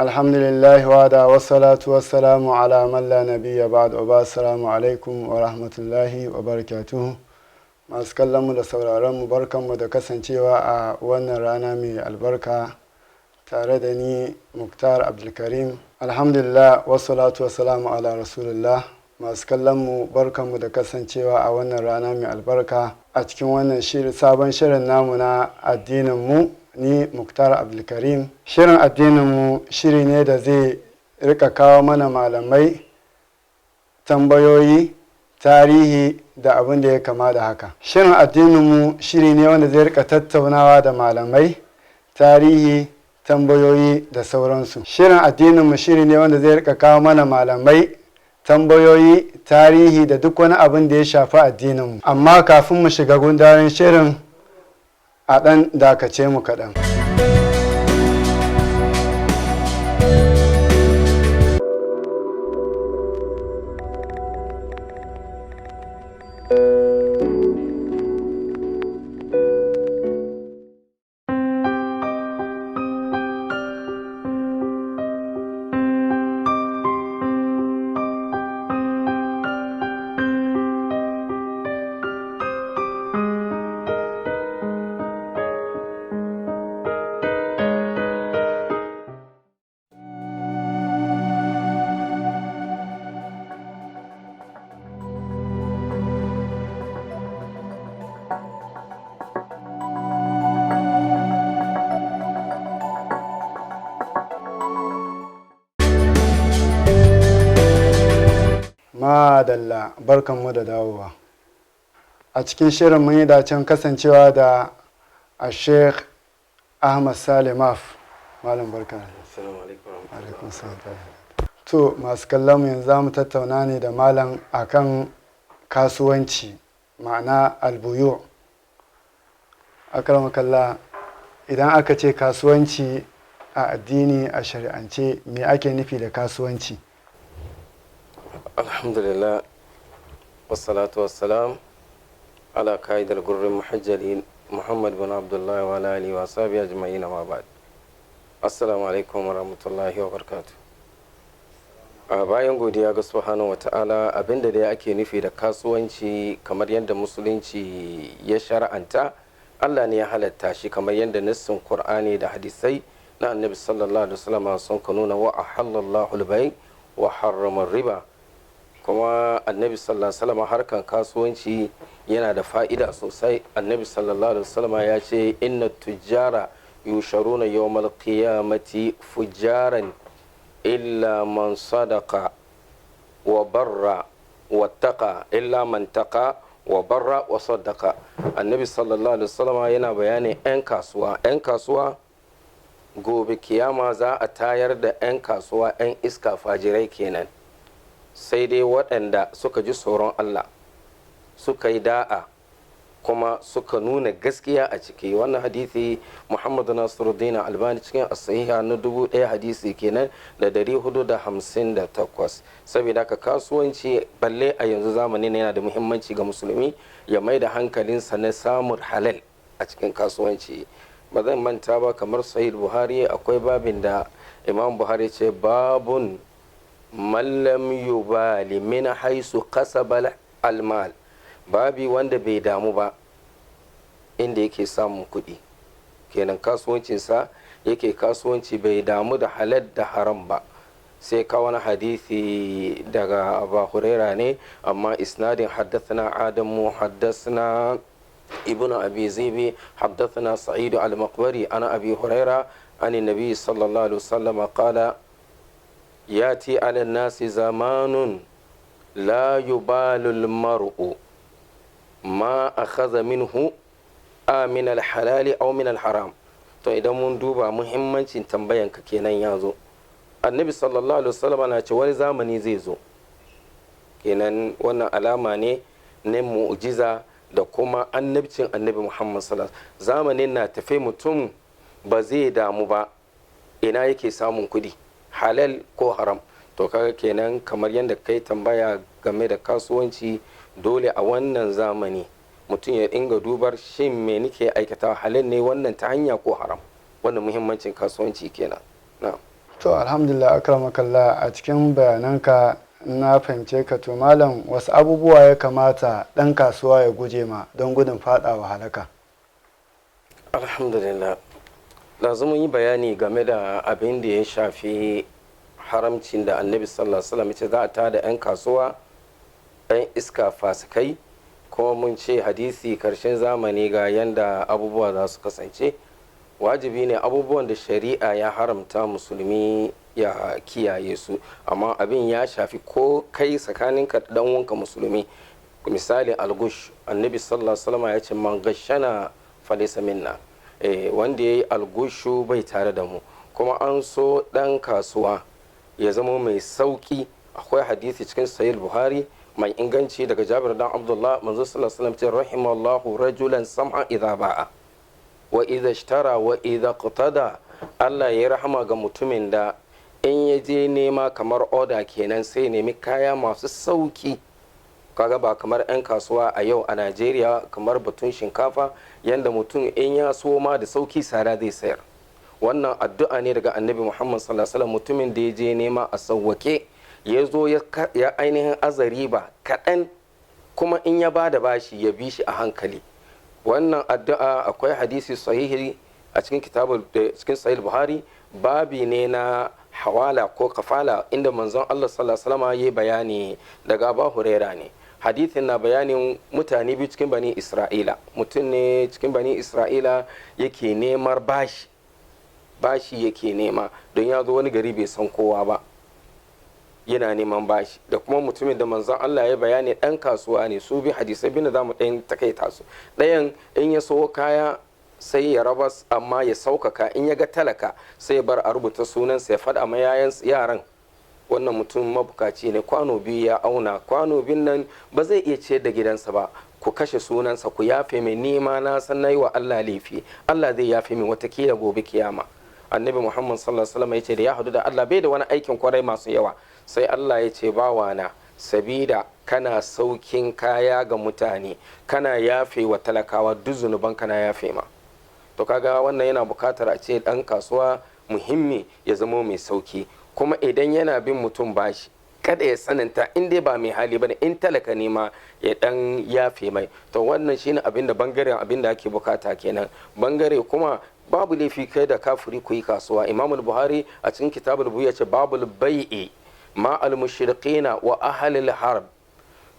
Alhamdulillah wada wassalatu wassalamu ala man la nabiyya ba'd wa assalamu alaikum wa rahmatullahi wa barakatuhu. Masu kallon mu da sauraron mu barkanmu da kasancewa a wannan rana mai albarka tare da ni Muktar Abdulkarim. Alhamdulillah wassalatu wassalamu ala rasulillah. Masu kallon mu barkanmu da kasancewa a wannan rana mai albarka a cikin wannan sabon shirin namu na addinin mu. Ni Muktar Abdulkarim. Shirin addininmu shiri ne da zai rika kawo mana malamai, tambayoyi, tarihi da abin da ya kama da haka. Shirin addininmu shiri ne wanda zai rika tattaunawa da malamai, tarihi, tambayoyi da sauransu. Shirin addininmu shiri ne wanda zai rika kawo mana malamai, tambayoyi, tarihi da duk wani abin da ya shafi addininmu. Amma kafin mu shiga gundarin shirin, a ɗan dakace mu kaɗan. Madalla, barkanmu da dawowa. A cikin shirin mun yi dacen kasancewa da Sheikh Ahmad Saleh Maf. Malam barka. Assalamu alaikum. To masu kallon mu yanzu za mu tattauna ne da malam akan kasuwanci, ma'ana albuyu. Akramakallah, idan aka ce kasuwanci a addini a shari'ance me ake nufi da kasuwanci? Alhamdulillah, wassalatu wassalam ala ka'idar gurrin muhajjalin Muhammad bin Abdullahi wa alihi wa sahbihi ajma'in, ma ba'd. Assalamu alaikum wa rahmatullahi wa barakatuh. Bayan godiya ga subhanahu wa ta'ala, abinda dai ake nufi da kasuwanci kamar yadda musulunci ya shar'anta, Allah ne ya halatta shi kamar yadda nassin Qur'ani da hadisai na Annabi sallallahu alaihi wasallam sun kanuna wa ahallallahu al-bay' wa harrama riba. Kuma Annabi sallallahu alaihi wasallam harkan kasuwanci yana da fa'ida sosai. Annabi sallallahu alaihi wasallam ya ce inna tujjara yusharuna yawmal qiyamati fujjaran illa man sadaqa wa barra wattaqa illa man taqa wa barra wa saddaqa. Annabi sallallahu alaihi wasallam yana bayanin 'yan kasuwa gobe kiyama za a tayar da 'yan kasuwa 'yan iska fajirai kenan, sai dai waɗanda suka ji tsoron Allah, suka yi da'a, kuma suka nuna gaskiya a ciki. Wannan hadisi Muhammadu Nasiruddin Albani cikin as-sahiha na 1000 hadisi kenan da 458. Saboda ka kasuwanci balle a yanzu zamani ne yana da muhimmanci ga musulmi ya mai da hankalinsa na samun halal a cikin kasuwanci. Ba zan manta ba, kamar Sahih Buhari akwai babin da Imam Buhari ce babun mallam yubali min haisu kasabal almal, babi wanda bai damu ba inda yake samun kuɗi, kenan kasuwancinsa yake kasuwanci bai damu da halal da haram ba. sai ka wani hadisi daga Abu Huraira ne, amma isnadin haddathana Adamu haddathana ibnu Abi Zibi haddathana Sa'id al-Maqbari ana Abi Huraira an النبي صلى الله عليه وسلم قال ياتي على الناس زمان لا يبال المرء ما أخذ منه من الحلال أو من الحرام. to idan mun duba muhimmancin tambayanka kenan ya zo. Annabi sallallahu alaihi wasallam na ce wani zamani zai zo, kenan wannan alama ne na mu'jiza da kuma annabcin annabi Muhammad sallallahu alaihi wasallam. Zamanin na tafe mutum ba zai damu ba ina yake samun kudi, halal ko haram. To kaga kenan kamar yadda kai tambaya game da kasuwanci, dole a wannan zamani mutum ya dinga dubar shin me nake aikata, halal ne wannan ta hanya ko haram. Wannan muhimmancin kasuwanci kenan. Na'am. To alhamdulillah akramakallah, a cikin bayananka na fahimce ka. To malam, wasu abubuwa ya kamata ɗan kasuwa ya guje ma don gudun faɗawa halaka? Alhamdulillah, yanzu mun yi bayani game da abin da ya shafi haramcin da annabi sallallahu alaihi wasallam ce za a tada 'yan kasuwa 'yan iska fasikai, kuma mun ce hadisi karshen zamani ga yanda abubuwa za su kasance. Wajibi ne abubuwan da shari'a ya haramta musulmi ya kiyaye su, amma abin ya shafi ko kai tsakaninka da wanka musulmi. Misali algush, annabi sallallahu alaihi wasallam ya ce man gashana falaysa minna, wanda yayi algushu bai tare da mu. Kuma an so dan kasuwa ya zama mai sauki. Akwai hadisi cikin sahih buhari mai inganci daga Jabir dan Abdullah, manzo sallallahu alaihi wasallam ce rahimallahu rajulan sam'a idha ba'a wa idha ishtara wa idha qatada. Allah ya rahama ga mutumin da in ya je nema kamar oda kenan sai nemi kaya masu sauki. Kaga ba kamar 'yan kasuwa a yau a Najeriya kamar batun shinkafa, yanda mutum in ya so ma da sauki tsada zai sayar. Wannan addu'a ne daga annabi Muhammad sallallahu alaihi wasallam. Mutumin da ya je nema a sauwake ya zo ya ainihin azari ba kaɗan, kuma in ya ba da bashi ya bi shi a hankali. Wannan addu'a akwai hadisi sahihi a cikin cikin sahih buhari, babi ne na hawala ko kafala, inda manzon Allah sallallahu alaihi wasallam ya bayani daga Abu Huraira ne. Hadithin na bayanin mutane biyu cikin bani Isra'ila. Mutum ne cikin bani Isra'ila yake neman bashi yake nema don ya zo wani gari bai san kowa ba, yana neman bashi. Da kuma mutumin da manzon Allah ya bayani ɗan kasuwa ne. Su bi hadisai bin da zamu ɗayan takaita su. Ɗayan in ya so kaya sai ya rabas amma ya saukaka, in ya ga talaka sai ya bar a rubuta sunansa ya faɗa ma yaran wannan mutum mabukaci ne, kwano biyu ya auna, kwano biyun nan ba zai iya ciyar da gidansa ba, ku kashe sunansa ku yafe mai, nema na san nayi wa Allah laifi, Allah zai yafe min watakila gobe kiyama. Annabi Muhammad sallallahu alaihi wasallam ya ce da ya hadu da Allah bai da wani aikin kwarai masu yawa, sai Allah ya ce bawana, sabida kana saukin kaya ga mutane, kana yafe wa talakawa, duk zunuban kana yafe ma. To kaga wannan yana bukatar a ce dan kasuwa muhimmi ya zama mai sauki. Kuma idan yana bin mutum bashi, kada ya sananta, in dai ba mai hali bane, in talaka ne ma ya dan yafe mai. To wannan shine abinda bangaren abinda ake bukata kenan. Bangare kuma babu laifi kai da kafiri ku yi kasuwa. Imam Buhari a cikin kitabul buyu ya ce babul bai'i ma al mushriqina wa ahlil harb.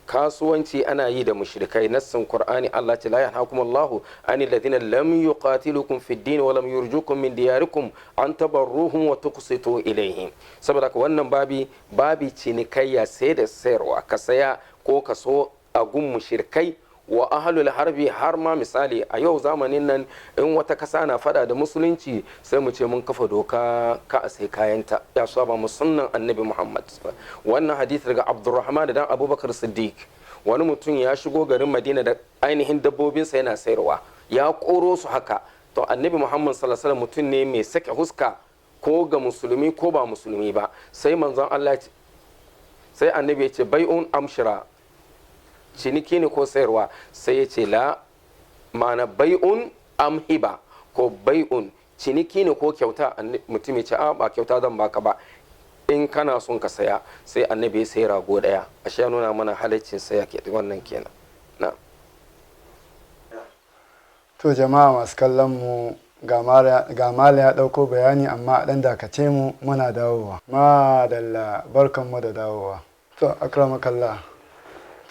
Kasuwanci ana yi da mushrikai. Nassin Qur'ani Allah ce la yanhakumullahu anil ladina lam yuqatilukum fid din wa lam yurjukum min diyarikum an tabarruhum wa tuqsitu ilayhim. Saboda ka wannan babi cinikayya, sai da sayarwa, ka saya ko ka so a gun mushrikai wa ahlul harbi. Har ma misali a yau zamanin nan in wata kasa na fada da musulunci sai mu ce mun kafa doka ka a sai kayanta, ya saba mu sunnan annabi Muhammad. Wannan hadisi daga Abdurrahman da dan Abubakar Siddiq, wani mutum ya shigo garin Madina da ainihin dabbobinsa yana sayarwa, ya koro su haka. To annabi Muhammad sallallahu alaihi wasallam mutum ne mai sake huska ko ga musulmi ko ba musulmi ba. Sai manzon Allah sai annabi ya ce bai'un amshira, ciniki ne ko sayarwa? Sai ya ce la, mana bai'un amhiba, ko bai'un ciniki ne ko kyauta? Mutum ya ce a ba kyauta zan baka ba, in kana son ka saya. Sai annabi ya sai rago daya. Ashe nuna mana halaccin saya ke wannan kenan. Na to jama'a masu kallon mu, ga malam ya dauko bayani, amma dan dakace mu, muna dawowa. Madalla, barkanmu da dawowa. To akramakallah,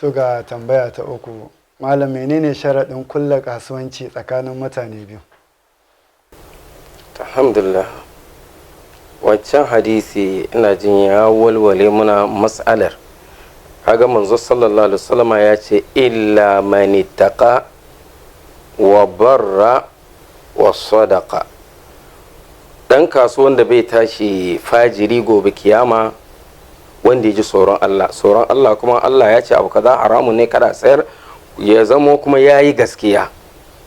to ga tambaya ta uku, malam menene sharaɗin kulla kasuwanci tsakanin mutane biyu? Alhamdulillah, wancan hadisi ina jin ya walwale muna mas'alar. Kaga manzo sallallahu alaihi wasallam ya ce illa man ittaqa wa barra wa sadaqa. Dan kasuwan da bai tashi fajiri gobe kiyama, wanda ya ji tsoron Allah. Tsoron Allah kuma Allah ya ce abu kaza haramun ne kada sayar, ya zamo kuma ya yi gaskiya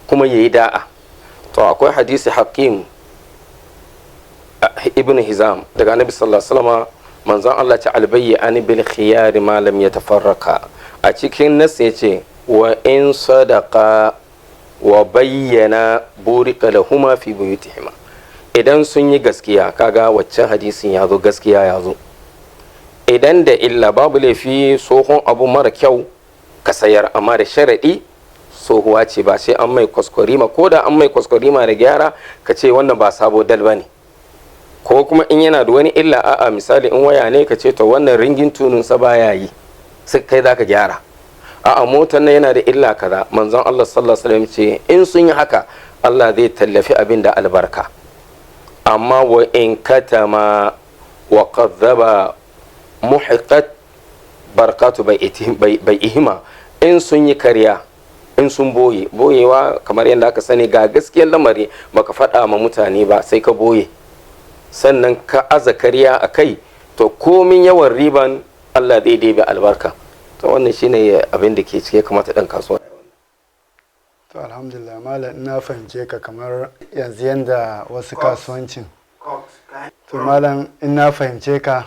kuma ya yi da'a. To akwai hadisi Hakim ibn Hizam daga Annabi sallallahu alaihi wasallam, manzon Allah ta albayyi an bil khiyar ma lam yatafarraqa. A cikin nas yace wa in sadaqa wa bayyana burika lahuma fi buyutihima. Idan sun yi gaskiya, kaga waccan hadisin ya zo, gaskiya ya zo. Idan da illa, babu laifi tsohon abu mara kyau ka sayar, amma da sharaɗi tsohuwa ce, ba sai an mai kwaskwarima, ko da an mai kwaskwarima da gyara ka ce wannan ba sabo dal ba ne. Ko kuma in yana da wani illa, a'a misali in waya ne ka ce to wannan ringin tununsa baya yi, sai kai za ka gyara. A'a motar nan yana da illa kaza, manzon Allah sallallahu alaihi wasallam ce in sun yi haka Allah zai tallafi abin da albarka. Amma wa in katama wa qadhaba muhiqat barakatu bai ihima, in sun yi karya, in sun boyewa kamar yadda aka sani, ga gaskiyar lamari baka faɗa ma mutane ba sai ka boye, sannan ka aza karya a kai, to komin yawan riban Allah zai ɗebe albarka. To wannan shine abin da ke cike kamata ɗan kasuwa. To alhamdulillah malam, ina fahimce ka kamar yanzu yanda wasu kasuwancin. To malam, ina fahimce ka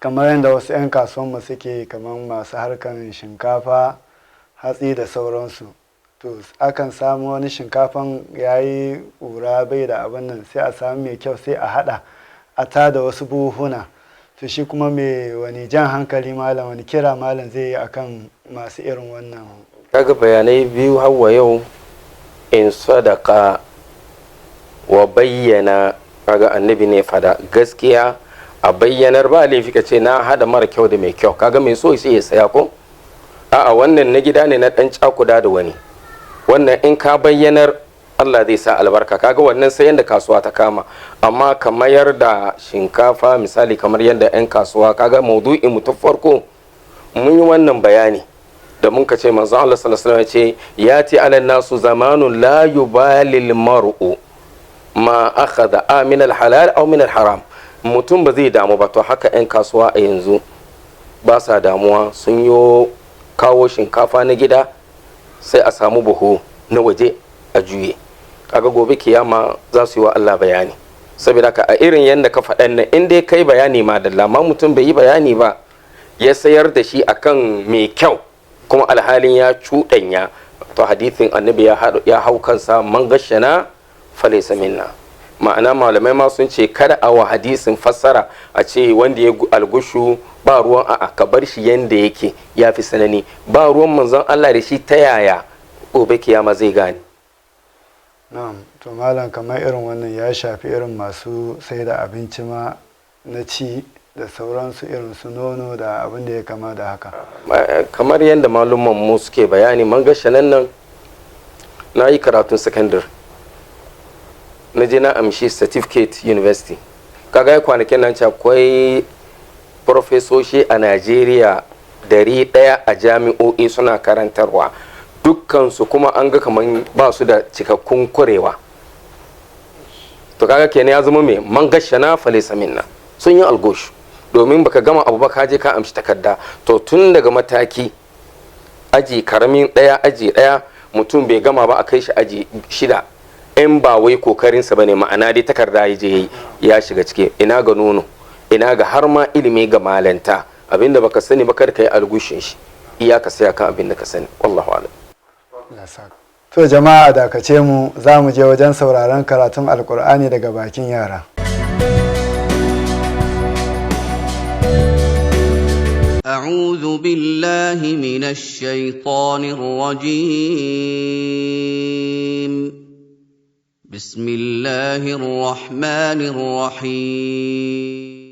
kamar yadda wasu 'yan kasuwanmu suke, kamar masu harkar shinkafa, hatsi da sauransu. To akan samu wani shinkafan ya yi ƙura bai da abin nan, sai a samu mai kyau sai a haɗa a tada wasu buhuna. To shi kuma mai wani jan hankali malam, wani kira malam zai yi akan masu irin wannan? Kaga bayanai biyu hawa yau, in sadaka wa bayyana, kaga annabi ne fada gaskiya a bayyanar, ba laifi ka ce na hada mara kyau da mai kyau, kaga mai so sai ya saya ko a'a wannan na gida ne na dan cakuda da wani, wannan in ka bayyanar Allah zai sa albarka, kaga wannan sai yanda kasuwa ta kama. Amma ka mayar da shinkafa misali kamar yadda 'yan kasuwa, kaga maudu'in mu ta farko mun yi wannan bayani da mun ka ce manzo Allah sallallahu alaihi wasallam ce yati ala nasu zamanun la yubalil mar'u ma akhadha min al halal aw min al haram. Mutum ba zai damu ba, to haka 'yan kasuwa a yanzu ba sa damuwa, sun yi kawo shinkafa na gida sai a samu buhu na waje a juye, kaga gobe kiyama za su yi wa Allah bayani. Saboda ka a irin yadda ka faɗan nan, in dai kai bayani ma dalla, ma mutum bai yi bayani ba ya sayar da shi akan mai kyau kuma alhalin ya cuɗanya, to hadithin annabi ya hau kansa, man gashana falaysa minna. Ma'ana malamai ma sun ce kada a wa hadisin fassara a ce wanda ya algushu ba ruwan, a'a ka bar shi yanda yake, ya fi sanani. Ba ruwan manzon Allah da shi, ta yaya gobe kiyama zai gane. Na'am, to malam kamar irin wannan ya shafi irin masu sai da abinci ma na ci da sauransu, irin su nono da abin da ya kama da haka. Kamar yadda malumman mu suke bayani, man gashanan nan na yi karatun sakandare, na je na amshi certificate university. Kaga ya kwanakin nan ce akwai profesoshi a Najeriya 100 a jami'o'i suna karantarwa, dukkansu kuma an ga kamar ba su da cikakkun kurewa. To kaga kenan ya zama mai man gashana falaysa minna, sun yi algoshu, domin baka gama abu ba ka je ka amshi takarda. To tun daga mataki aji karamin daya, aji daya, mutum bai gama ba a kai shi aji 6, in ba wai kokarinsa bane, ma'ana dai takarda ya je ya shiga ciki. Ina ga nono, ina ga har ma ilimi ga malanta, abinda baka sani ba kar ka yi algushin shi, iyaka sai kan abinda ka sani. Wallahu a'lam. To jama'a dakace mu, za mu je wajen sauraron karatun alkur'ani daga bakin yara. أعوذ بالله من الشيطان الرجيم. بسم الله الرحمن الرحيم.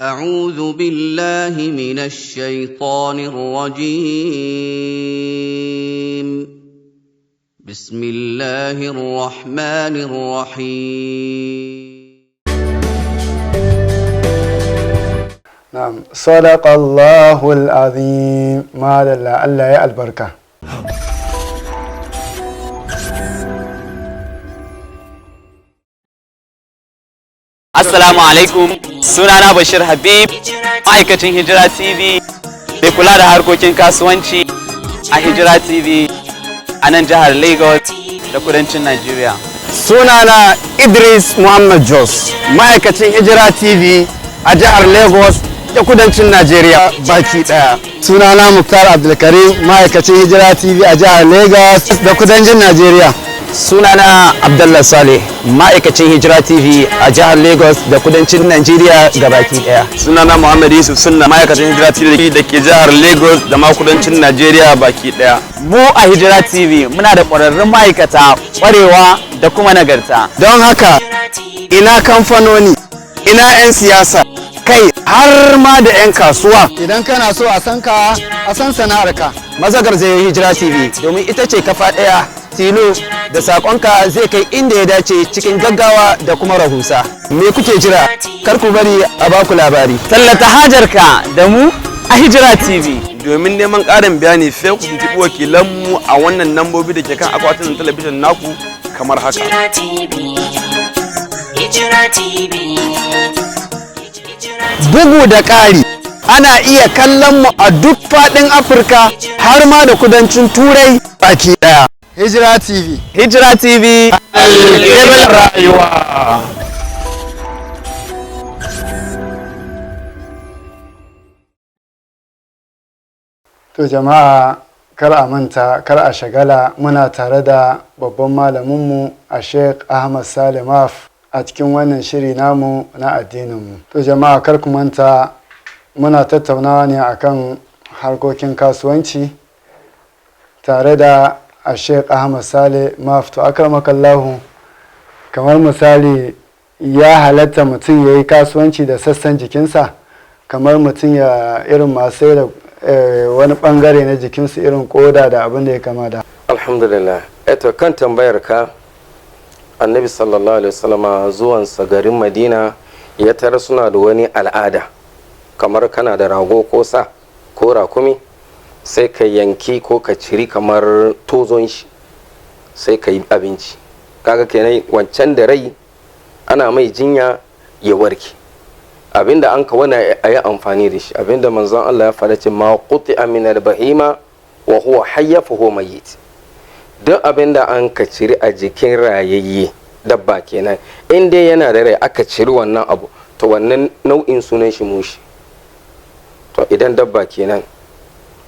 أعوذ بالله من الشيطان الرجيم. بسم الله الرحمن الرحيم. نعم صدق الله العظيم. ما دل الله يا البركة. Assalamu alaikum, sunana Bashir Habib, ma'aikacin Hijira TV, mai kula da harkokin kasuwanci a Hijira TV a nan jihar Lagos da kudancin Najeriya. Sunana Idris Muhammad Jos, ma'aikacin Hijira TV a jihar Lagos da kudancin Najeriya baki daya. Sunana Muktar Abdulkarim, ma'aikacin Hijira TV a jihar Lagos da kudancin Najeriya. Sunana Abdullah Saleh, ma'aikacin Hijira TV a jihar Lagos da kudancin Najeriya gabaki daya. Sunana Muhammad Yusuf Sunna, ma'aikacin Hijira TV da ke jihar Lagos da ma kudancin Najeriya baki daya. Mu a Hijira TV muna da ƙwararrun ma'aikata, ƙwarewa da kuma nagarta. Don haka ina kamfanoni, ina 'yan siyasa, kai har ma da 'yan kasuwa. Idan kana so a san ka, a san sana'arka. Mazagar zai Hijira TV domin ita ce kafa ɗaya tilo da saƙonka zai kai inda ya dace cikin gaggawa da kuma rahusa. Me kuke jira? Kar ku bari a baku labari. Tallata hajarka da mu a Hijira TV. Domin neman ƙarin bayani sai ku tuntuɓi wakilanmu a wannan lambobi da ke kan akwatin talabijin naku kamar haka. Bugu da ƙari, ana iya kallon mu a duk faɗin Afirka har ma da kudancin Turai baki ɗaya. Hijira TV. Hijira TV. Alƙiblar rayuwa. To jama'a kar a manta, kar a shagala, muna tare da babban malaminmu a Sheikh Ahmad Salimaf a cikin wannan shiri namu na addininmu. To jama'a kar ku manta, muna tattaunawa ne akan harkokin kasuwanci tare da a Sheikh Ahmad Salimaf. To akramakallahu, kamar misali ya halatta mutum ya yi kasuwanci da sassan jikinsa, kamar mutum ya irin masu da wani bangare na jikinsu irin koda da abin da ya kama da. Alhamdulillah. Eto kan tambayar ka, annabi sallallahu alaihi wasallama zuwansa garin Madina ya tara suna da wani al'ada, kamar kana da rago ko sa ko rakumi, sai ka yanki ko ka ciri kamar tozon shi sai ka yi abinci. Kaga kenan wancan da rai ana mai jinya ya warke. Abinda an ka wani a yi amfani da shi, abinda manzon Allah ya faɗa ce ma quti'a min al-bahima wa huwa hayya fa huwa mayyit. Duk abinda an ka ciri a jikin rayayye dabba kenan, in dai yana da rai aka ciri wannan abu, to wannan nau'in sunan shi mushi. To idan dabba kenan,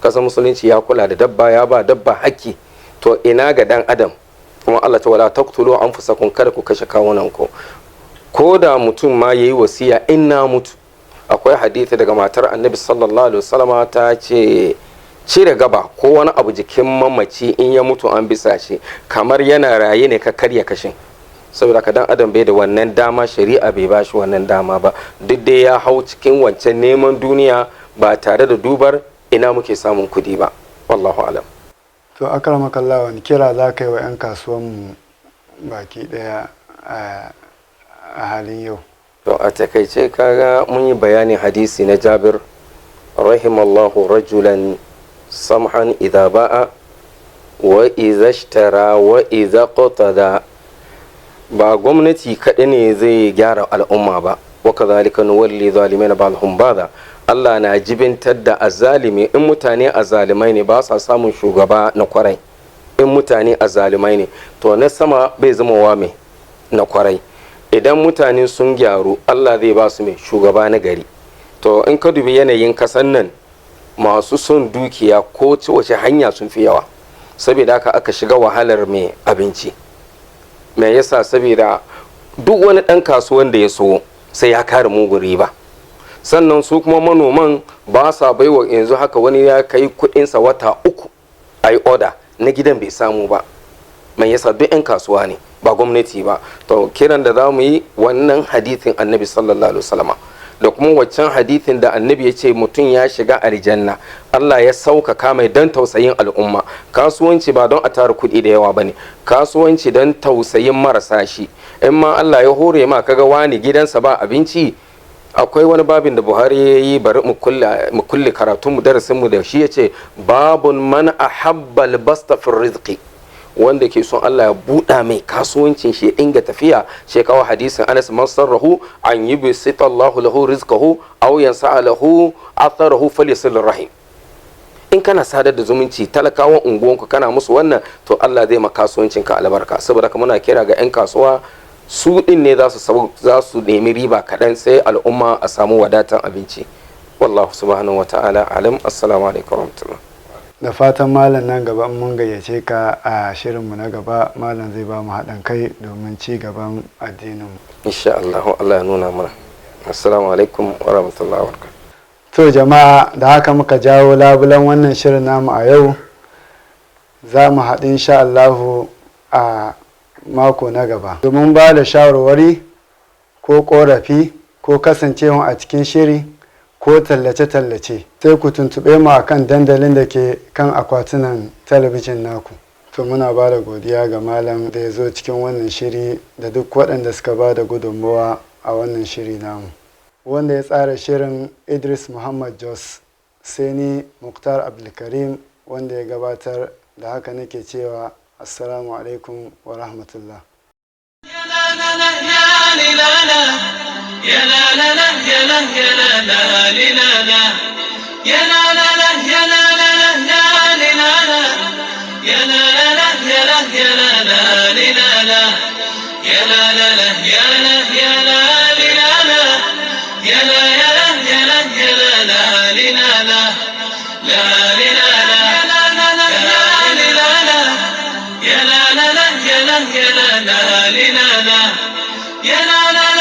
kasa musulunci ya kula da dabba, ya ba dabba haƙƙi, to ina ga dan adam. kuma Allah ta wala taqtulu anfusakum, kada ku kashe kawunan ku. Ko da mutum ma yayi wasiya in na mutu, akwai hadisi daga matar Annabi sallallahu alaihi wasallama ta ce cire gaba ko wani abu jikin mamaci in ya mutu an bisa shi kamar yana raye ne ka karya kashin. Saboda ka dan adam bai da wannan dama, shari'a bai bashi wannan dama ba, duk dai ya hau cikin wancan neman duniya ba tare da dubar ina muke samun kudi ba. Wallahu alam. To akramakallah, wani kira za ka yi wa 'yan kasuwanmu baki daya a halin yau? To a takaice kaga mun yi bayanin hadisi na Jabir, rahimallahu rajulan samhan idha ba'a wa idha ishtara wa idha qatada. Ba gwamnati kaɗai ne zai gyara al'umma ba, wa kadhalika nuwalli zalimin ba'dhum ba'da. Allah na jibintar da azalimi, in mutane azalimai ne ba sa samun shugaba na kwarai. In mutane azalimai ne to na sama bai zama wa mai na kwarai. Idan mutane sun gyaru, Allah zai ba su mai shugaba na gari. To in ka dubi yanayin kasan nan, masu son dukiya ko ci wace hanya sun fi yawa, saboda haka aka shiga wahalar mai abinci. Me yasa? Saboda duk wani ɗan kasuwan da ya so sai ya kare mugun riba. Sannan su kuma manoman ba sa baiwa, yanzu haka wani ya kai kuɗinsa wata 3 a yi oda na gidan bai samu ba. Me yasa? duk 'yan kasuwa ne, ba gwamnati ba. To kiran da za mu yi wannan hadithin Annabi sallallahu alaihi wasallama da kuma waccan hadithin da Annabi ya ce mutum ya shiga aljanna, Allah ya sauƙaƙa mai don tausayin al'umma. Kasuwanci ba don a tara kuɗi da yawa bane, kasuwanci don tausayin marasa shi. In ma Allah ya hore ma kaga wani gidansa ba abinci, akwai wani babin da Buhari ya yi, bari mu kulle karatun mu darasin mu da shi, yace babun man ahabba al-basta fi rizqi, wanda ke son Allah ya buɗa mai kasuwancin shi ya inga tafiya. Shi kawo hadisin Anas, man sarrahu an yubsita Allahu lahu rizqahu aw yansa'a lahu atharahu falyasil rahim. In kana sadar da zumunci talakawan unguwanku kana musu wannan, to Allah zai maka kasuwancin ka albarka. Saboda kuma muna kira ga 'yan kasuwa, su din ne za su nemi riba kaɗan sai al'umma a samu wadatan abinci. Wallahu subhanahu wa ta'ala alam. Assalamu alaikum wa rahmatullah. Da fatan malam nan gaba mun gayyace ka a shirinmu na gaba, malam zai ba mu haɗin kai domin ci gaban addininmu. Insha Allah, Allah ya nuna mana. Assalamu alaikum wa rahmatullahi wa barakatuh. To jama'a, da haka muka jawo labulan wannan shirin namu a yau. Za mu haɗu insha Allahu a mako na gaba domin ba da shawarwari ko ƙorafi ko kasancewa a cikin shiri ko tallace-tallace, sai ku tuntuɓe mu a kan dandalin da ke kan akwatunan talabijin naku. To muna ba da godiya ga malam da ya zo cikin wannan shiri da duk waɗanda suka ba da gudunmawa a wannan shiri namu. Wanda ya tsara shirin Idris Muhammad Jos, sai ni Muktar Abdulkarim wanda ya gabatar. Da haka nake cewa assalamu alaikum wa rahmatullah. يا لا لا